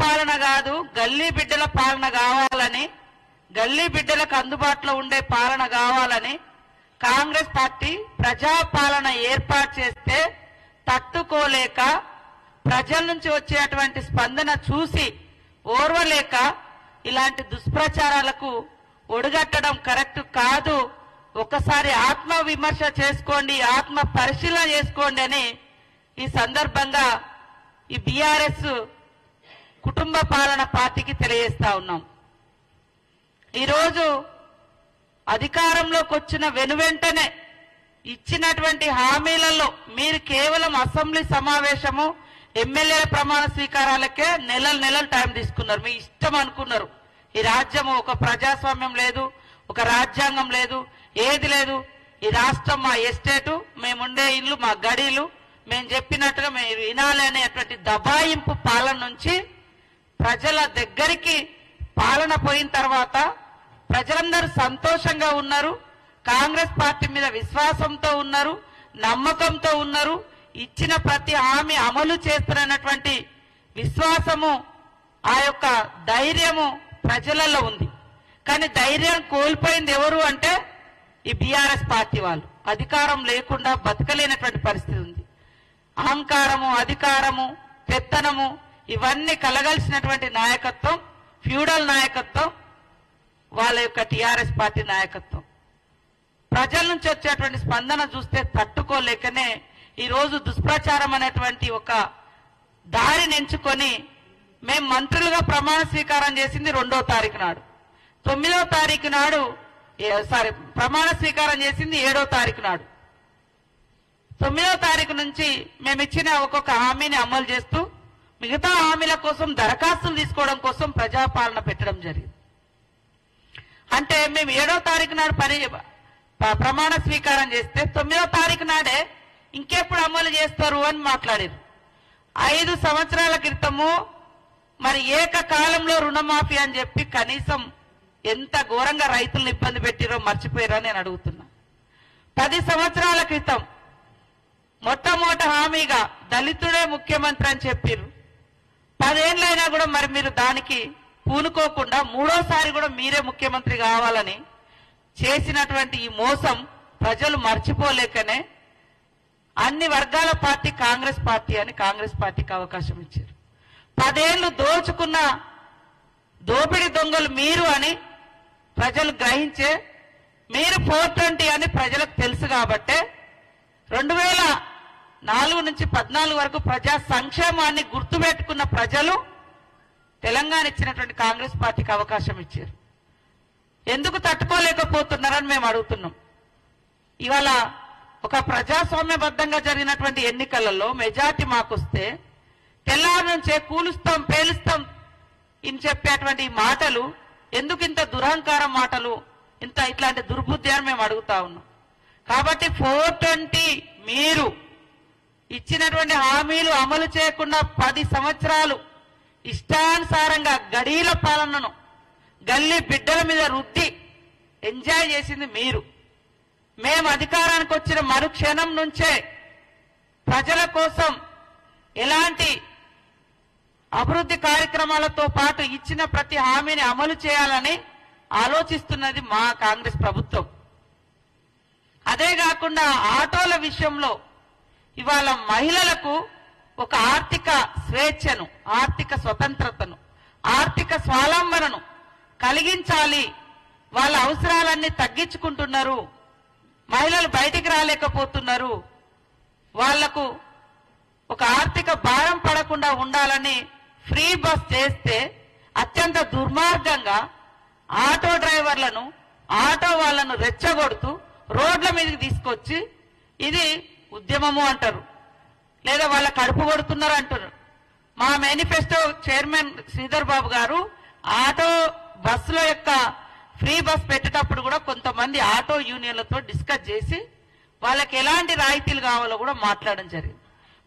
పాలన కాదు, గల్లీ బిడ్డల పాలన కావాలని, గల్లీ బిడ్డలకు అందుబాటులో ఉండే పాలన కావాలని కాంగ్రెస్ పార్టీ ప్రజాపాలన ఏర్పాటు చేస్తే తట్టుకోలేక, ప్రజల నుంచి వచ్చేటువంటి స్పందన చూసి ఓర్వలేక ఇలాంటి దుష్ప్రచారాలకు ఒడిగట్టడం కరెక్ట్ కాదు. ఒకసారి ఆత్మ విమర్శ చేసుకోండి, ఆత్మ పరిశీలన చేసుకోండి అని ఈ సందర్భంగా ఈ బీఆర్ఎస్ కుటుంబ పాలన పార్టీకి తెలియజేస్తా ఉన్నాం. ఈరోజు అధికారంలోకి వచ్చిన వెనువెంటనే ఇచ్చినటువంటి హామీలలో మీరు కేవలం అసెంబ్లీ సమావేశము, ఎమ్మెల్యేల ప్రమాణ స్వీకారాలకే నెలలు టైం తీసుకున్నారు. మీ ఇష్టం అనుకున్నారు. ఈ రాజ్యము ఒక ప్రజాస్వామ్యం లేదు, ఒక రాజ్యాంగం లేదు, ఏది లేదు. ఈ రాష్ట్రం మా ఎస్టేటు, మేముండే ఇల్లు మా గడీలు, మేము చెప్పినట్టుగా మీరు వినాలి అనేటువంటి దబాయింపు పాలన నుంచి ప్రజల దగ్గరికి పాలన పోయిన తర్వాత ప్రజలందరూ సంతోషంగా ఉన్నారు, కాంగ్రెస్ పార్టీ మీద విశ్వాసంతో ఉన్నారు, నమ్మకంతో ఉన్నారు. ఇచ్చిన ప్రతి హామీ అమలు చేస్తున్నటువంటి విశ్వాసము, ఆ యొక్క ధైర్యము ప్రజలలో ఉంది. కానీ ధైర్యం కోల్పోయింది ఎవరు అంటే ఈ బీఆర్ఎస్ పార్టీ వాళ్ళు. అధికారం లేకుండా బతకలేనటువంటి పరిస్థితి ఉంది. అహంకారము, అధికారము, పెత్తనము ఇవన్నీ కలగలిసినటువంటి నాయకత్వం, ఫ్యూడల్ నాయకత్వం వాళ్ళ యొక్క టీఆర్ఎస్ పార్టీ నాయకత్వం. ప్రజల నుంచి వచ్చేటువంటి స్పందన చూస్తే తట్టుకోలేకనే ఈరోజు దుష్ప్రచారం అనేటువంటి ఒక దారిని ఎంచుకొని మేము మంత్రులుగా ప్రమాణ స్వీకారం చేసింది 2వ తారీఖు నాడు, 9వ తారీఖు నాడు ప్రమాణ స్వీకారం చేసింది 7వ తారీఖు నాడు. 9వ తారీఖు నుంచి మేము ఇచ్చిన ఒక్కొక్క హామీని అమలు చేస్తూ మిగతా హామీల కోసం దరఖాస్తులు తీసుకోవడం కోసం ప్రజాపాలన పెట్టడం జరిగింది. అంటే మేము 7వ తారీఖు నాడు ప్రమాణ స్వీకారం చేస్తే 9వ తారీఖు నాడే ఇంకెప్పుడు అమలు చేస్తారు అని మాట్లాడారు. 5 సంవత్సరాల క్రితము మరి ఏకకాలంలో రుణమాఫీ అని చెప్పి కనీసం ఎంత ఘోరంగా రైతులను ఇబ్బంది పెట్టిరో మర్చిపోయారో నేను అడుగుతున్నా. 10 సంవత్సరాల క్రితం మొట్టమొదటి హామీగా దళితుడే ముఖ్యమంత్రి అని చెప్పారు. 10 ఏళ్ళైనా కూడా మరి మీరు దానికి పూనుకోకుండా 3వసారి కూడా మీరే ముఖ్యమంత్రి కావాలని చేసినటువంటి ఈ మోసం ప్రజలు మర్చిపోలేకనే అన్ని వర్గాల పార్టీ కాంగ్రెస్ పార్టీ అని కాంగ్రెస్ పార్టీకి అవకాశం ఇచ్చారు. 10 ఏళ్లు దోచుకున్న దోపిడీ దొంగలు మీరు అని ప్రజలు గ్రహించే, మీరు 420 అని ప్రజలకు తెలుసు కాబట్టే 2004 నుంచి 14 వరకు ప్రజా సంక్షేమాన్ని గుర్తుపెట్టుకున్న ప్రజలు తెలంగాణ ఇచ్చినటువంటి కాంగ్రెస్ పార్టీకి అవకాశం ఇచ్చారు. ఎందుకు తట్టుకోలేకపోతున్నారని మేము అడుగుతున్నాం. ఇవాళ ఒక ప్రజాస్వామ్యబద్ధంగా జరిగినటువంటి ఎన్నికలలో మెజార్టీ మాకొస్తే తెల్లారి నుంచే కూలుస్తాం, పేలుస్తాం ఇని చెప్పేటువంటి మాటలు ఎందుకు ఇంత దురహంకారం మాటలు, ఇట్లాంటి దుర్బుద్ధి అని మేము అడుగుతా ఉన్నాం. కాబట్టి 420 మీరు ఇచ్చినటువంటి హామీలు అమలు చేయకుండా 10 సంవత్సరాలు ఇష్టానుసారంగా గడీల పాలనను గల్లీ బిడ్డల మీద రుద్ది ఎంజాయ్ చేసింది మీరు. మేము అధికారానికి వచ్చిన మరుక్షణం నుంచే ప్రజల కోసం ఎలాంటి అభివృద్ధి కార్యక్రమాలతో పాటు ఇచ్చిన ప్రతి హామీని అమలు చేయాలని ఆలోచిస్తున్నది మా కాంగ్రెస్ ప్రభుత్వం. అదే కాకుండా ఆటోల విషయంలో ఇవాళ మహిళలకు ఒక ఆర్థిక స్వేచ్ఛను, ఆర్థిక స్వతంత్రతను, ఆర్థిక స్వావలంబనను కలిగించాలి. వాళ్ళ అవసరాలన్నీ తగ్గించుకుంటున్నారు, మహిళలు బయటికి రాలేకపోతున్నారు, వాళ్లకు ఒక ఆర్థిక భారం పడకుండా ఉండాలని ఫ్రీ బస్ చేస్తే అత్యంత దుర్మార్గంగా ఆటో డ్రైవర్లను, ఆటో వాళ్లను రెచ్చగొడుతూ రోడ్ల మీదకి తీసుకొచ్చి ఇది ఉద్యమము అంటారు, లేదా వాళ్ళ కడుపు కొడుతున్నారు అంటారు. మా మేనిఫెస్టో చైర్మన్ శ్రీధర్ బాబు గారు ఆటో బస్సుల యొక్క ఫ్రీ బస్ పెట్టేటప్పుడు కూడా కొంతమంది ఆటో యూనియన్లతో డిస్కస్ చేసి వాళ్ళకి ఎలాంటి రాయితీలు కావాలో కూడా మాట్లాడడం జరిగింది.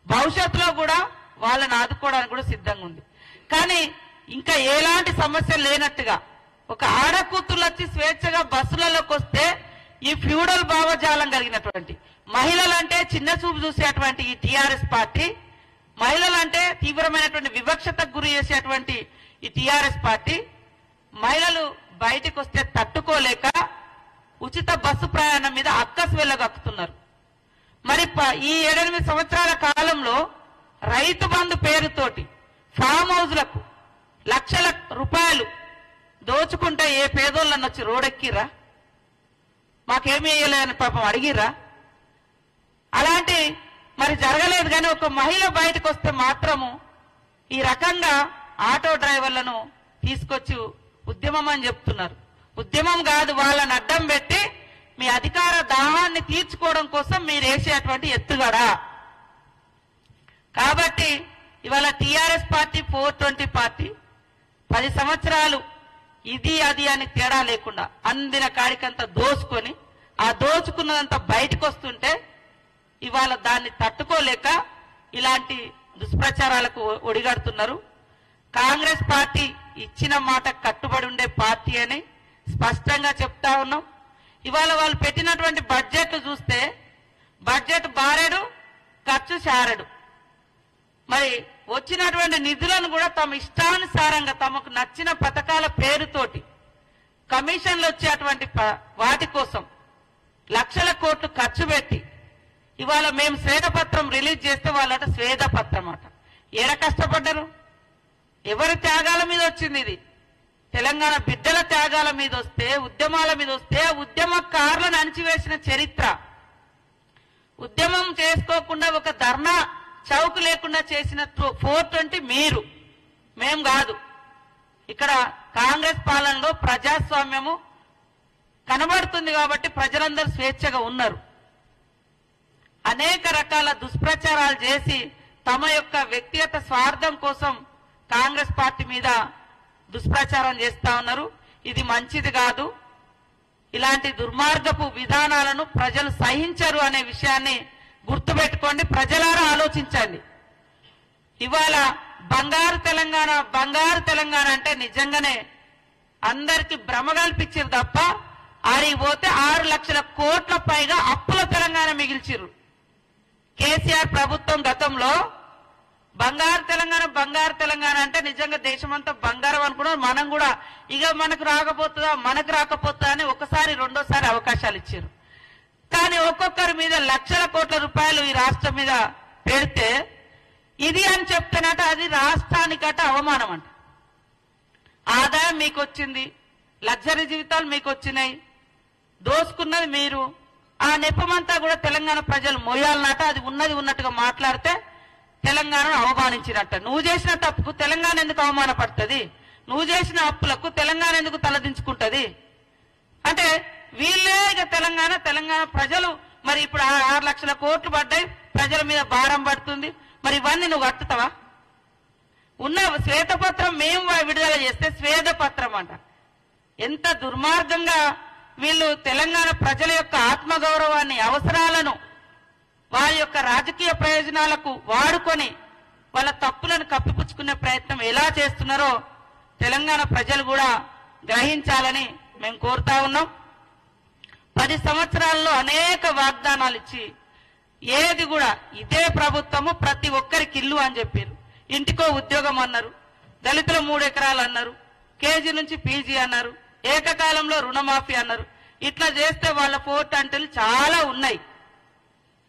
భవిష్యత్తులో కూడా వాళ్ళని ఆదుకోవడానికి కూడా సిద్ధంగా ఉంది. కానీ ఇంకా ఎలాంటి సమస్య లేనట్టుగా ఒక ఆడకూతులు వచ్చి స్వేచ్ఛగా బస్సులలోకి వస్తే ఈ ఫ్యూడల్ భావజాలం కలిగినటువంటి మహిళలంటే చిన్న చూపు చూసేటువంటి ఈ టీఆర్ఎస్ పార్టీ మహిళలంటే తీవ్రమైనటువంటి వివక్షతకు గురి చేసేటువంటి ఈ టిఆర్ఎస్ పార్టీ మహిళలు బయటికి వస్తే తట్టుకోలేక ఉచిత బస్సు ప్రయాణం మీద అక్కసు వెళ్ళగక్కుతున్నారు. మరి ఈ 7-8 సంవత్సరాల కాలంలో రైతు బంధు పేరుతోటి ఫామ్ హౌజ్లకు లక్షల రూపాయలు దోచుకుంటే ఏ పేదోళ్ళని వచ్చి రోడెక్కిరా, మాకేమీ వేయలేదని పాపం అడిగిరా? అలాంటి మరి జరగలేదు. కానీ ఒక మహిళ బయటకు వస్తే మాత్రము ఈ రకంగా ఆటో డ్రైవర్లను తీసుకొచ్చి ఉద్యమం అని చెప్తున్నారు. ఉద్యమం కాదు, వాళ్ళని అడ్డం పెట్టి మీ అధికార దాహాన్ని తీర్చుకోవడం కోసం మీరు వేసేటువంటి ఎత్తుగడ. కాబట్టి ఇవాళ టిఆర్ఎస్ పార్టీ 420 పార్టీ 10 సంవత్సరాలు ఇది అది అని తేడా లేకుండా అందిన కాడికంతా దోచుకొని ఆ దోచుకున్నదంతా బయటకు వస్తుంటే ఇవాళ దాన్ని తట్టుకోలేక ఇలాంటి దుష్ప్రచారాలకు ఒడిగడుతున్నారు. కాంగ్రెస్ పార్టీ ఇచ్చిన మాట కట్టుబడి ఉండే పార్టీ అని స్పష్టంగా చెప్తా ఉన్నాం. ఇవాళ వాళ్ళు పెట్టినటువంటి బడ్జెట్ చూస్తే బడ్జెట్ బారెడు, ఖర్చు చారెడు. మరి వచ్చినటువంటి నిధులను కూడా తమ ఇష్టానుసారంగా తమకు నచ్చిన పథకాల పేరుతోటి కమిషన్లు వచ్చేటువంటి వాటి కోసం లక్షల కోట్లు ఖర్చు పెట్టి ఇవాళ మేము శ్వేతపత్రం రిలీజ్ చేస్తే వాళ్ళట శ్వేతపత్రం అట. ఏడ కష్టపడ్డారు? ఎవరి త్యాగాల మీద వచ్చింది ఇది? తెలంగాణ బిడ్డల త్యాగాల మీద వస్తే, ఉద్యమాల మీద వస్తే ఉద్యమకారులను అణిచివేసిన చరిత్ర. ఉద్యమం చేసుకోకుండా ఒక ధర్నా చౌక్ లేకుండా చేసిన 420 మీరు, మేం కాదు. ఇక్కడ కాంగ్రెస్ పాలనలో ప్రజాస్వామ్యము కనబడుతుంది కాబట్టి ప్రజలందరూ స్వేచ్ఛగా ఉన్నారు. అనేక రకాల దుష్ప్రచారాలు చేసి తమ యొక్క వ్యక్తిగత స్వార్థం కోసం కాంగ్రెస్ పార్టీ మీద దుష్ప్రచారం చేస్తా ఉన్నారు. ఇది మంచిది కాదు. ఇలాంటి దుర్మార్గపు విధానాలను ప్రజలు సహించరు అనే విషయాన్ని గుర్తుపెట్టుకోండి. ప్రజలారా ఆలోచించండి. ఇవాళ బంగారు తెలంగాణ అంటే నిజంగానే అందరికి భ్రమ కల్పించారు తప్ప ఆడికి పోతే 6 లక్షల కోట్ల పైగా అప్పుల తెలంగాణ మిగిల్చిరు. కేసీఆర్ ప్రభుత్వం గతంలో బంగారు తెలంగాణ అంటే నిజంగా దేశమంతా బంగారం అనుకున్నారు. మనం కూడా ఇక మనకు రాకపోతుందా అని ఒకసారి రెండోసారి అవకాశాలు ఇచ్చారు. కానీ ఒక్కొక్కరి మీద లక్షల కోట్ల రూపాయలు ఈ రాష్ట్రం మీద పెడితే ఇది అని చెప్తేనట అది రాష్ట్రానికట అవమానం అంట. ఆదాయం మీకు వచ్చింది, లగ్జరీ జీవితాలు మీకు వచ్చినాయి, దోసుకున్నది మీరు. ఆ నెపమంతా కూడా తెలంగాణ ప్రజలు మోయాలన్నట. అది ఉన్నది ఉన్నట్టుగా మాట్లాడితే తెలంగాణను అవమానించినట్ట. నువ్వు చేసిన తప్పుకు తెలంగాణ ఎందుకు అవమానపడుతుంది? నువ్వు చేసిన అప్పులకు తెలంగాణ ఎందుకు తలదించుకుంటది? అంటే వీళ్ళే ఇక తెలంగాణ ప్రజలు మరి ఇప్పుడు 6 లక్షల కోట్లు పడ్డాయి, ప్రజల మీద భారం పడుతుంది. మరి ఇవన్నీ నువ్వు కట్టుతావా? ఉన్న శ్వేతపత్రం మేము విడుదల చేస్తే శ్వేతపత్రం అంట. ఎంత దుర్మార్గంగా వీళ్ళు తెలంగాణ ప్రజల యొక్క ఆత్మగౌరవాన్ని, అవసరాలను వారి యొక్క రాజకీయ ప్రయోజనాలకు వాడుకొని వాళ్ళ తప్పులను కప్పిపుచ్చుకునే ప్రయత్నం ఎలా చేస్తున్నారో తెలంగాణ ప్రజలు కూడా గ్రహించాలని మేము కోరుతా ఉన్నాం. 10 సంవత్సరాల్లో అనేక వాగ్దానాలు ఇచ్చి ఏది కూడా ఇదే ప్రభుత్వము ప్రతి ఒక్కరికి ఇల్లు అని చెప్పారు, ఇంటికో ఉద్యోగం అన్నారు, దళితుల 3 ఎకరాలు అన్నారు, కేజీ నుంచి పీజీ అన్నారు, ఏకకాలంలో రుణమాఫీ అన్నారు. ఇట్లా చేస్తే వాళ్ళ 420 చాలా ఉన్నాయి.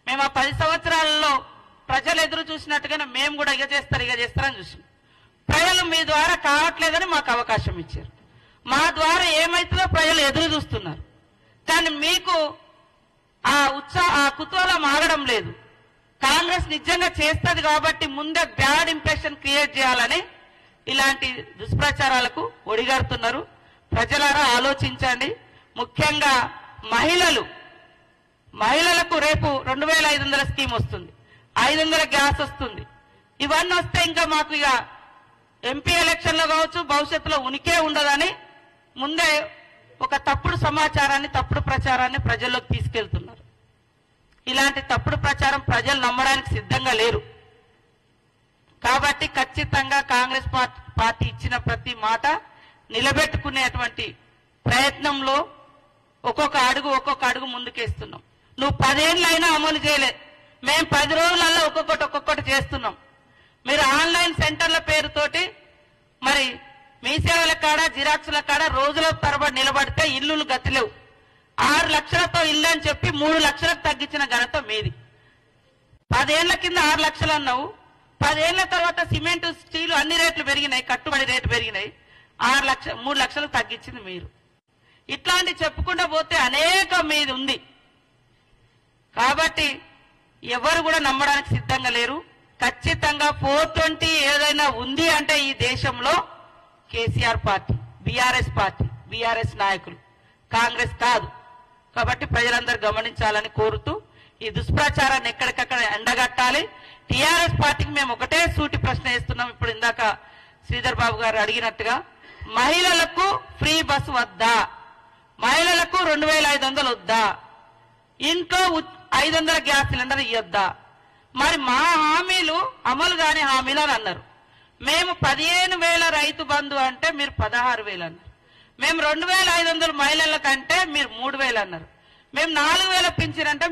మేము ఆ 10 సంవత్సరాలలో ప్రజలు ఎదురు చూసినట్టుగానే మేము కూడా ఇక చేస్తారని చూసాం. ప్రజలు మీ ద్వారా కావట్లేదని మాకు అవకాశం ఇచ్చారు. మా ద్వారా ఏమైతుందో ప్రజలు ఎదురు చూస్తున్నారు. కానీ మీకు ఆ కుతూహలం ఆగడం లేదు. కాంగ్రెస్ నిజంగా చేస్తుంది కాబట్టి ముందే బ్యాడ్ ఇంప్రెషన్ క్రియేట్ చేయాలని ఇలాంటి దుష్ప్రచారాలకు ఒడిగడుతున్నారు. ప్రజలారా ఆలోచించండి. ముఖ్యంగా మహిళలకు రేపు 2500 స్కీమ్ వస్తుంది, 500 గ్యాస్ వస్తుంది. ఇవన్నీ వస్తే ఇంకా మాకు ఇక ఎంపీ ఎలక్షన్లో కావచ్చు భవిష్యత్తులో ఉనికే ఉండదని ముందే ఒక తప్పుడు సమాచారాన్ని, తప్పుడు ప్రచారాన్ని ప్రజల్లోకి తీసుకెళ్తున్నారు. ఇలాంటి తప్పుడు ప్రచారం ప్రజలు నమ్మడానికి సిద్ధంగా లేరు. కాబట్టి ఖచ్చితంగా కాంగ్రెస్ పార్టీ ఇచ్చిన ప్రతి మాట నిలబెట్టుకునేటువంటి ప్రయత్నంలో ఒక్కొక్క అడుగు ముందుకేస్తున్నాం. నువ్వు 10 ఏళ్ళైనా అమలు చేయలే, మేము 10 రోజులలో ఒక్కొక్కటి చేస్తున్నాం. మీరు ఆన్లైన్ సెంటర్ల పేరుతోటి మరి మీ సేవల కాడ జిరాక్సుల కాడ రోజుల తరబడి నిలబడితే ఇల్లులు గతిలేవు. 6 లక్షలతో ఇల్లు అని చెప్పి 3 లక్షలకు తగ్గించిన ఘనత మీది. 10 ఏళ్ల కింద 6 లక్షలు అన్నావు. 10 ఏళ్ల తర్వాత సిమెంట్ స్టీల్ అన్ని రేట్లు పెరిగినాయి, కట్టుబడి రేట్లు పెరిగినాయి. 3 లక్షలకు తగ్గించింది మీరు. ఇట్లాంటి చెప్పుకుంటూ పోతే అనేకం మీది ఉంది. కాబట్టి ఎవరు కూడా నమ్మడానికి సిద్ధంగా లేరు. ఖచ్చితంగా 420 ఏదైనా ఉంది అంటే ఈ దేశంలో KCR party, BRS party, BRS నాయకులు, కాంగ్రెస్ కాదు. కాబట్టి ప్రజలందరూ గమనించాలని కోరుతూ ఈ దుష్ప్రచారాన్ని ఎక్కడికక్కడ ఎండగట్టాలి. టీఆర్ఎస్ పార్టీకి మేము ఒకటే సూటి ప్రశ్న వేస్తున్నాం. ఇప్పుడు ఇందాక శ్రీధర్ బాబు గారు అడిగినట్టుగా మహిళలకు ఫ్రీ బస్సు వద్దా, మహిళలకు 2500 వద్దా, ఇంట్లో 500 గ్యాస్ సిలిండర్ ఇవ్వద్దా? మరి మా హామీలు అమలు కాని హామీలు అని అన్నారు. మేము 15,000 రైతు బంధు అంటే మీరు 16,000 అన్నారు. మేము 2,500 మహిళల కంటే మీరు 3,000 అన్నారు. మేము 4,000 పింఛన్ అంటే